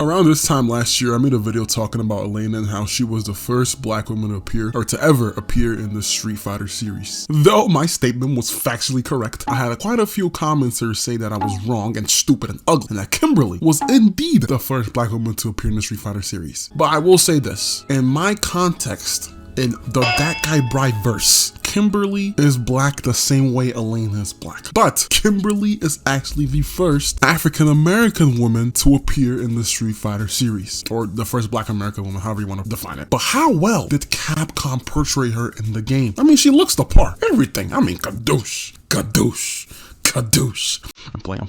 Around this time last year, I made a video talking about Elena and how she was the first black woman to appear, or to ever appear in the Street Fighter series. Though my statement was factually correct, I had quite a few commenters say that I was wrong and stupid and ugly, and that Kimberly was indeed the first black woman to appear in the Street Fighter series. But I will say this, in my context, in the That Guy Bride verse, Kimberly is black the same way Elena is black. But Kimberly is actually the first African-American woman to appear in the Street Fighter series. Or the first black American woman, however you want to define it. But how well did Capcom portray her in the game? I mean, she looks the part. Everything. I mean, kadoosh, kadoosh, kadoosh. I'm playing.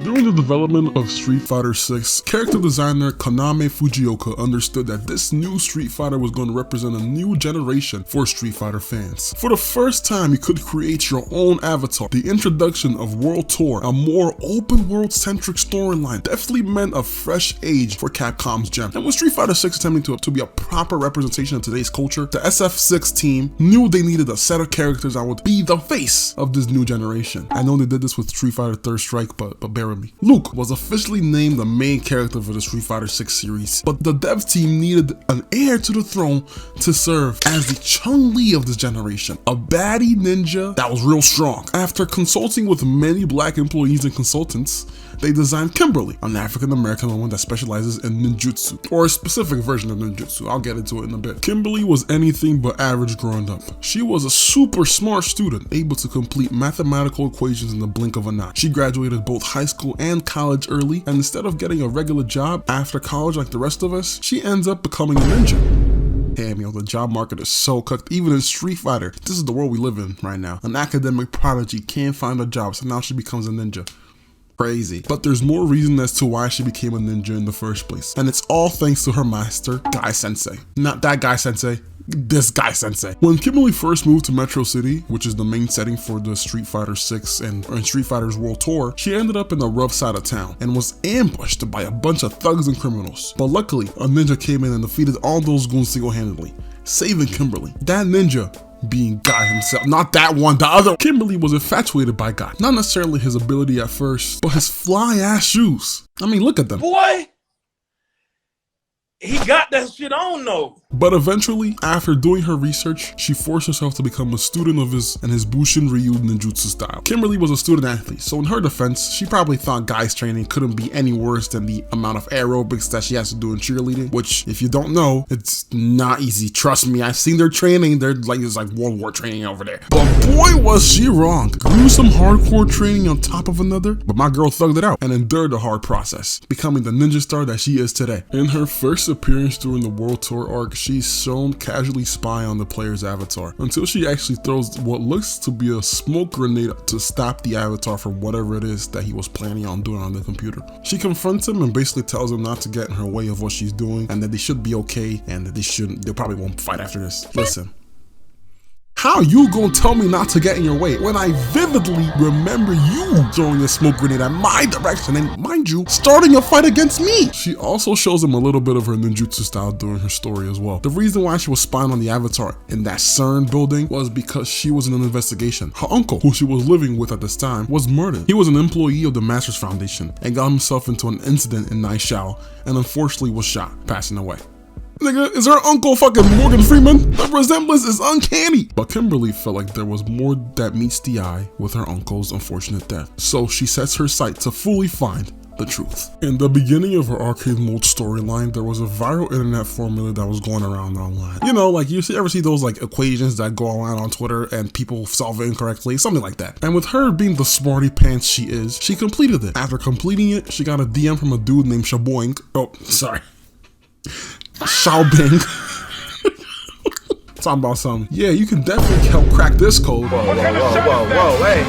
During the development of Street Fighter 6, character designer Konami Fujioka understood that this new Street Fighter was going to represent a new generation for Street Fighter fans. For the first time, you could create your own avatar. The introduction of World Tour, a more open world centric storyline, definitely meant a fresh age for Capcom's gem. And with Street Fighter 6 attempting to be a proper representation of today's culture, the SF6 team knew they needed a set of characters that would be the face of this new generation. I know they did this with Street Fighter Third Strike, but bear with me. Luke was officially named the main character for the Street Fighter 6 series, but the dev team needed an heir to the throne to serve as the Chun Li of this generation, a baddie ninja that was real strong. After consulting with many black employees and consultants, they designed Kimberly, an African-American woman that specializes in ninjutsu, or a specific version of ninjutsu. I'll get into it in a bit. Kimberly was anything but average growing up. She was a super smart student, able to complete mathematical equations in the blink of an eye. She graduated both high school and college early, and instead of getting a regular job after college like the rest of us, she ends up becoming a ninja. Damn, yo, the job market is so cooked. Even in Street Fighter, this is the world we live in right now. An academic prodigy can't find a job, so now she becomes a ninja. Crazy. But there's more reason as to why she became a ninja in the first place. And it's all thanks to her master, Guy Sensei. Not that Guy Sensei, this Guy Sensei. When Kimberly first moved to Metro City, which is the main setting for the Street Fighter 6 and Street Fighter's World Tour, she ended up in the rough side of town and was ambushed by a bunch of thugs and criminals. But luckily, a ninja came in and defeated all those goons single-handedly, saving Kimberly. That ninja being Guy himself, not that one, the other. Kimberly was infatuated by Guy. Not necessarily his ability at first, but his fly ass shoes. I mean, look at them. Boy, he got that shit on though. But eventually, after doing her research, she forced herself to become a student of his Bushin Ryu ninjutsu style. Kimberly was a student athlete, so in her defense, she probably thought Guy's training couldn't be any worse than the amount of aerobics that she has to do in cheerleading, which, if you don't know, it's not easy. Trust me, I've seen their training. It's like World War training over there. But boy, was she wrong. Gruesome hardcore training on top of another, but my girl thugged it out and endured the hard process, becoming the ninja star that she is today. In her first appearance during the World Tour arc, she's shown casually spy on the player's avatar until she actually throws what looks to be a smoke grenade to stop the avatar from whatever it is that he was planning on doing on the computer. She confronts him and basically tells him not to get in her way of what she's doing and that they should be okay and that they probably won't fight after this. Listen. How you gonna tell me not to get in your way when I vividly remember you throwing a smoke grenade at my direction and, mind you, starting a fight against me? She also shows him a little bit of her ninjutsu style during her story as well. The reason why she was spying on the avatar in that CERN building was because she was in an investigation. Her uncle, who she was living with at this time, was murdered. He was an employee of the Masters Foundation and got himself into an incident in Naishao and unfortunately was shot, passing away. Nigga, is her uncle fucking Morgan Freeman? The resemblance is uncanny. But Kimberly felt like there was more that meets the eye with her uncle's unfortunate death. So she sets her sight to fully find the truth. In the beginning of her arcade mode storyline, there was a viral internet formula that was going around online. You know, like you ever see those like equations that go around on Twitter and people solve it incorrectly? Something like that. And with her being the smarty pants she is, she completed it. After completing it, she got a DM from a dude named Shaboing. Oh, sorry. Xiaobing. Talking about something. Yeah, you can definitely help crack this code. Whoa, hey.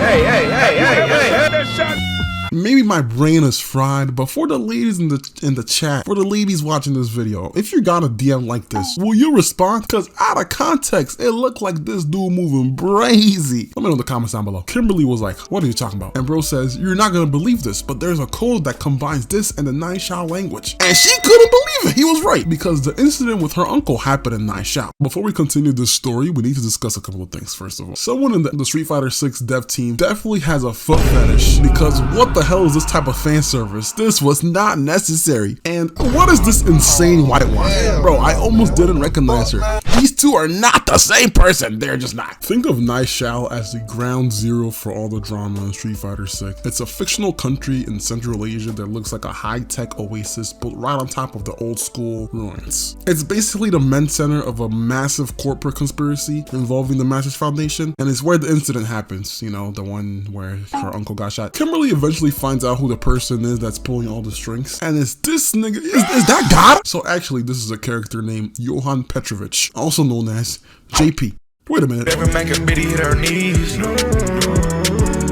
Maybe my brain is fried, but for the ladies in the chat, for the ladies watching this video, if you got a DM like this, will you respond? Because out of context, it looked like this dude moving brazy. Let me know in the comments down below. Kimberly was like, what are you talking about? And bro says, you're not gonna believe this, but there's a code that combines this and the Nine Shao language. And she couldn't believe it. He was right, because the incident with her uncle happened in Nine Shao. Before we continue this story, we need to discuss a couple of things. First of all, someone in the Street Fighter 6 dev team definitely has a foot fetish, because what the hell is this type of fan service? This was not necessary. And what is this insane whitewash? Bro, I almost didn't recognize her. These two are not the same person. They're just not. Think of Nai Shao as the ground zero for all the drama in Street Fighter 6. It's a fictional country in Central Asia that looks like a high-tech oasis built right on top of the old school ruins. It's basically the main center of a massive corporate conspiracy involving the Masters Foundation, and it's where the incident happens, you know, the one where her uncle got shot. Kimberly eventually finds out who the person is that's pulling all the strings, and it's this nigga. Is that God? So actually, this is a character named Johan Petrovich, also known as JP. Wait a minute.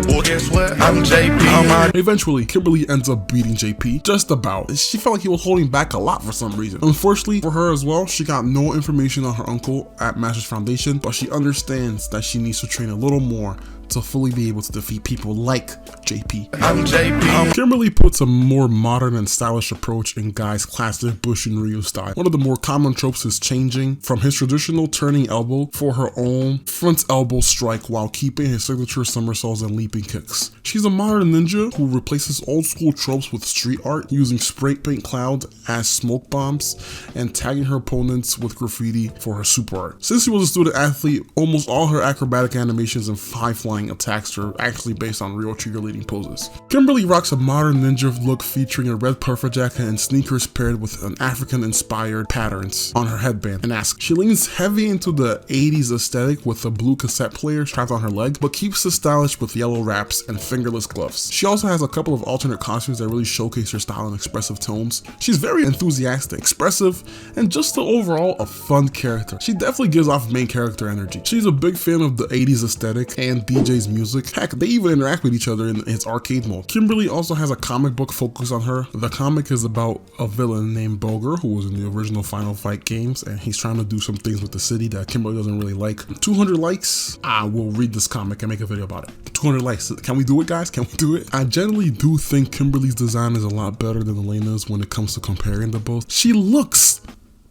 Well, guess what? I'm JP. Eventually, Kimberly ends up beating JP. Just about. She felt like he was holding back a lot for some reason. Unfortunately for her as well, she got no information on her uncle at Masters Foundation, but she understands that she needs to train a little more to fully be able to defeat people like JP. I'm JP. Kimberly puts a more modern and stylish approach in Guy's classic Bushin Ryu style. One of the more common tropes is changing from his traditional turning elbow for her own front elbow strike while keeping his signature somersaults and leaping kicks. She's a modern ninja who replaces old school tropes with street art, using spray paint clouds as smoke bombs and tagging her opponents with graffiti for her super art. Since she was a student athlete, almost all her acrobatic animations and high-flying attacks are actually based on real cheerleading poses. Kimberly rocks a modern ninja look featuring a red puffer jacket and sneakers paired with an African-inspired patterns on her headband and asks. She leans heavy into the 80s aesthetic with a blue cassette player strapped on her leg, but keeps it stylish with yellow wraps and fingerless gloves. She also has a couple of alternate costumes that really showcase her style and expressive tones. She's very enthusiastic, expressive, and just overall a fun character. She definitely gives off main character energy. She's a big fan of the 80s aesthetic and DJ's music. Heck, they even interact with each other in its arcade mode. Kimberly also has a comic book focus on her. The comic is about a villain named Boger who was in the original Final Fight games, and he's trying to do some things with the city that Kimberly doesn't really like. 200 likes, I will read this comic and make a video about it. 200 likes. Can we do it, guys? Can we do it? I generally do think Kimberly's design is a lot better than Elena's when it comes to comparing the both. She looks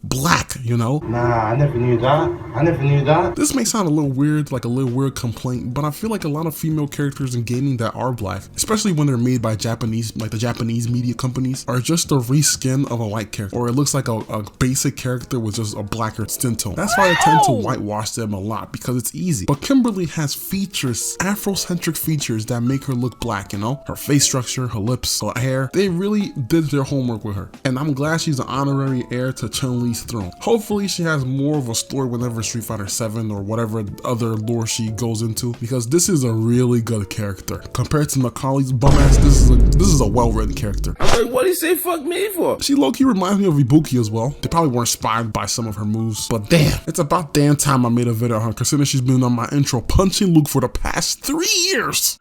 black, you know? Nah, I never knew that. I never knew that. This may sound a little weird, like a little weird complaint, but I feel like a lot of female characters in gaming that are black, especially when they're made by Japanese, like the Japanese media companies, are just a reskin of a white character, or it looks like a basic character with just a blacker skin tone. That's why I tend to whitewash them a lot, because it's easy. But Kimberly has features, Afrocentric features that make her look black, you know? Her face structure, her lips, her hair, they really did their homework with her. And I'm glad she's an honorary heir to Chun Li's throne. Hopefully she has more of a story whenever Street Fighter 7 or whatever other lore she goes into, because this is a really good character. Compared to Macaulay's bum ass, this is a well-written character. I'm like, what did he say fuck me for? She low-key reminds me of Ibuki as well. They probably were inspired by some of her moves, but damn, it's about damn time I made a video on her, considering she's been on my intro punching Luke for the past 3 years.